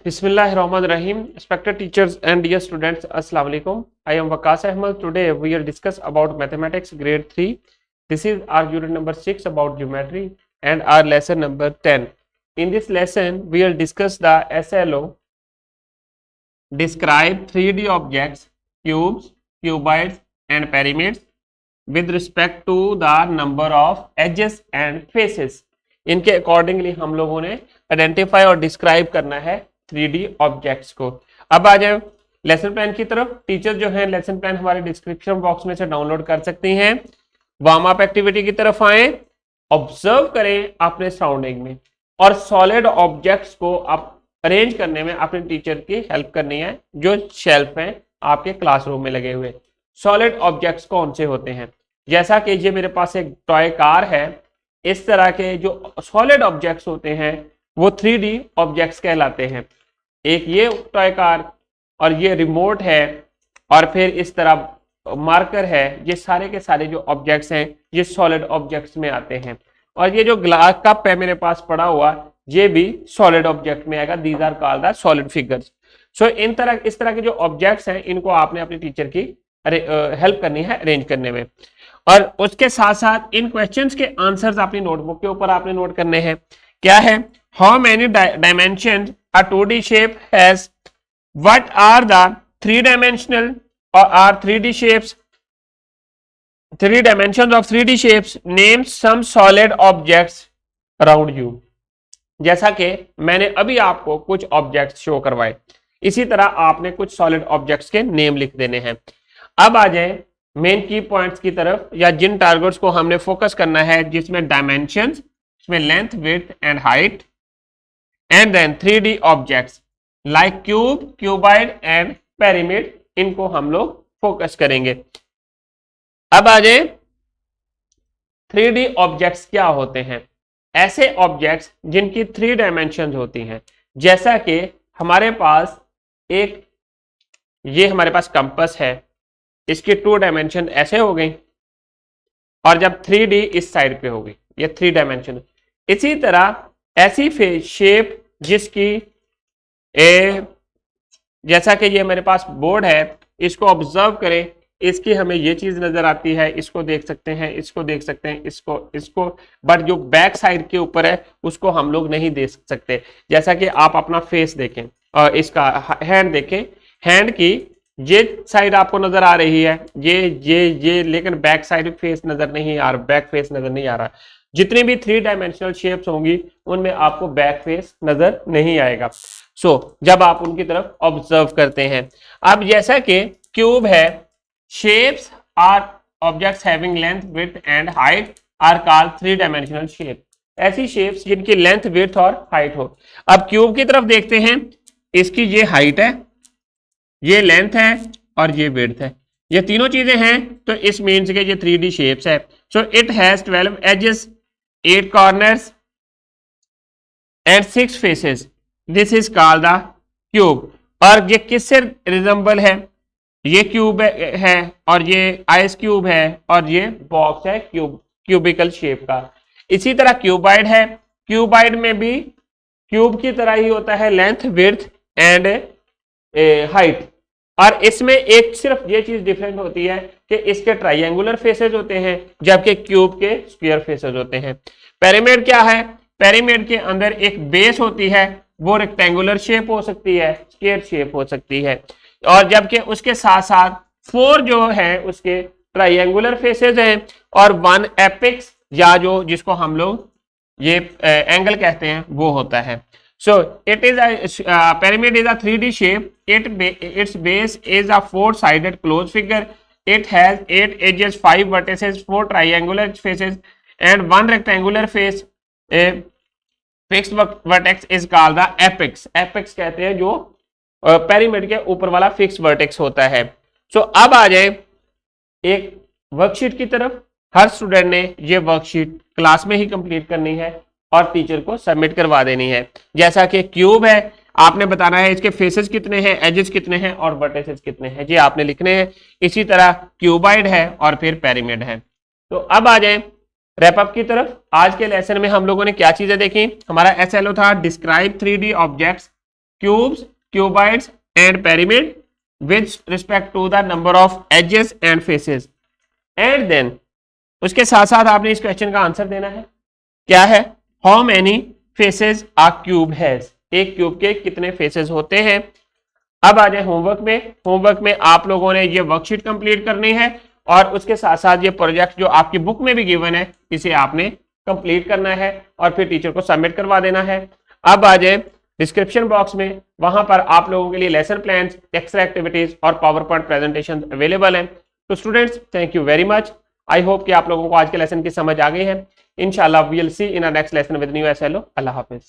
Bismillahirrahmanirrahim. Respected teachers and dear students, Assalamu alaikum. I am Waqas Ahmed. Today we will discuss about mathematics grade 3. This is our unit number 6 about geometry and our lesson number 10. In this lesson, we will discuss the SLO, describe 3D objects, cubes, cuboids and pyramids with respect to the number of edges and faces. इनके accordingly हम लोगों ने identify और describe करना है 3D objects को। अब आ जाए लेसन प्लान की तरफ। टीचर जो है लेसन प्लान हमारे डिस्क्रिप्शन बॉक्स में से डाउनलोड कर सकती हैं। वार्म अप एक्टिविटी की तरफ आए, ऑब्जर्व करें अपने सराउंडिंग में और सॉलिड ऑब्जेक्ट्स को आप अरेंज करने में अपने टीचर की हेल्प करनी है जो शेल्फ हैं आपके क्लासरूम में लगे हुए। सॉलिड ऑब्जेक्ट्स कौन से होते हैं? जैसा कि ये मेरे पास एक टॉय कार है, इस तरह के जो सॉलिड ऑब्जेक्ट्स होते हैं वो 3D ऑब्जेक्ट्स कहलाते हैं। एक ये टॉय कार और ये रिमोट है और फिर इस तरह मार्कर है। ये सारे के सारे जो ऑब्जेक्ट्स हैं ये सॉलिड ऑब्जेक्ट्स में आते हैं। और ये जो ग्लास कप है मेरे पास पड़ा हुआ, ये भी सॉलिड ऑब्जेक्ट में आएगा। These are called the solid figures. So इस तरह के जो ऑब्जेक्ट्स हैं इनको आपने अपने टीचर की हेल्प करनी है अरेंज करने में। और उसके साथ साथ इन क्वेश्चंस के आंसर्स अपनी नोटबुक के ऊपर आपने नोट करने हैं। क्या है? How many dimension a 2D shape has, what are the 3 dimensional और are 3D shapes, 3 dimensions of 3D shapes, name some solid objects around you. जैसा कि मैंने अभी आपको कुछ ऑब्जेक्ट्स शो करवाए, इसी तरह आपने कुछ सॉलिड ऑब्जेक्ट्स के नेम लिख देने हैं। अब आ जाए मेन की पॉइंट्स की तरफ, या जिन टारगेट्स को हमने फोकस करना है, जिसमें डायमेंशंस, इसमें length, width and height, and then 3D objects like cube, cuboid and pyramid, इनको हम लोग फोकस करेंगे। अब आ जाए 3D ऑब्जेक्ट्स क्या होते हैं? ऐसे ऑब्जेक्ट्स जिनकी 3 डायमेंशंस होती हैं। जैसा कि हमारे पास ये हमारे पास कंपास है, इसकी 2 डायमेंशन ऐसे हो गई और जब 3D इस साइड पे हो गई, ये 3 डायमेंशन। इसी तरह ऐसी शेप जिसकी जैसा कि ये मेरे पास बोर्ड है, इसको ऑब्जर्व करें, इसकी हमें ये चीज नजर आती है, इसको देख सकते हैं, इसको देख सकते हैं, इसको बट जो बैक साइड के ऊपर है उसको हम लोग नहीं देख सकते। जैसा कि आप अपना फेस देखें और इसका हैंड देखें, हैंड की ये साइड आपको नजर आ रही है, ये लेकिन बैक साइड फेस नजर नहीं आ रहा, बैक फेस नजर नहीं आ रहा। जितनी भी 3 डायमेंशनल शेप्स होंगी उनमें आपको बैक फेस नजर नहीं आएगा। जब आप उनकी तरफ ऑब्जर्व करते हैं। अब जैसा कि क्यूब है, shapes are objects having length, width and height are called 3 dimensional shape. ऐसी शेप्स जिनकी लेंथ, विड्थ और हाइट हो। अब क्यूब की तरफ देखते हैं, इसकी ये हाइट है, ये लेंथ है और ये विड्थ है, ये तीनों चीजें हैं, तो इस मीन्स के ये 3D शेप्स है। So it has 12 edges, 8 corners and 6 faces. This is called the cube. और ये किससे रिजेंबल है? ये क्यूब है और ये आइस क्यूब है और ये बॉक्स है क्यूबिकल शेप का। इसी तरह क्यूबॉइड है, क्यूबॉइड में भी क्यूब की तरह ही होता है, लेंथ, विड्थ एंड हाइट। और इसमें एक सिर्फ ये चीज डिफरेंट होती है कि इसके ट्राइंगुलर फेसेस होते हैं जबकि क्यूब के स्क्वायर फेसेस होते हैं। पिरामिड क्या है? पिरामिड के अंदर एक बेस होती है, वो रेक्टेंगुलर शेप हो सकती है, स्क्वायर शेप हो सकती है, और जबकि उसके साथ साथ 4 जो है उसके ट्राइंगुलर फेसेस हैं और 1 एपिक्स, या जो जिसको हम लोग ये एंगल कहते हैं वो होता है। So it is a pyramid is a 3D shape. Its base is a 4-sided closed figure. It has 8 edges, 5 vertices, 4 triangular faces, and 1 rectangular face. A fixed vertex is called the apex. Apex कहते हैं जो pyramid के ऊपर वाला fixed vertex होता है। So अब आ जाए एक वर्कशीट की तरफ। हर स्टूडेंट ने ये वर्कशीट क्लास में ही कंप्लीट करनी है और टीचर को सबमिट करवा देनी है। जैसा कि क्यूब है, आपने बताना है इसके फेसेस कितने हैं, एजेस कितने हैं और वर्टिसेस कितने हैं, ये आपने लिखने हैं। इसी तरह क्यूबॉइड है और फिर पिरामिड है। तो अब आ जाए रैप अप की तरफ। आज के लेसन में हम लोगों ने क्या चीजें देखी? हमारा एसएलओ था describe 3D objects cubes, cuboids and pyramid with respect to the number of edges and faces and then उसके साथ साथ आपने इस क्वेश्चन का आंसर देना है। क्या है? How many faces a cube has, एक क्यूब के कितने फेसेस होते हैं। अब आ जाए होमवर्क में। होमवर्क में आप लोगों ने ये वर्कशीट कंप्लीट करनी है और उसके साथ साथ ये प्रोजेक्ट जो आपकी बुक में भी गिवन है इसे आपने कंप्लीट करना है और फिर टीचर को सबमिट करवा देना है। अब आ जाए डिस्क्रिप्शन बॉक्स में, वहां पर आप लोगों के लिए लेसन प्लान्स, एक्स्ट्रा एक्टिविटीज और पावर पॉइंट प्रेजेंटेशन अवेलेबल हैं। तो students, thank you very much. I hope कि आप लोगों को आज के लेसन की समझ आ गई है। इंशाल्लाह we will see in a next lesson with new SLO. अल्लाह हाफिज।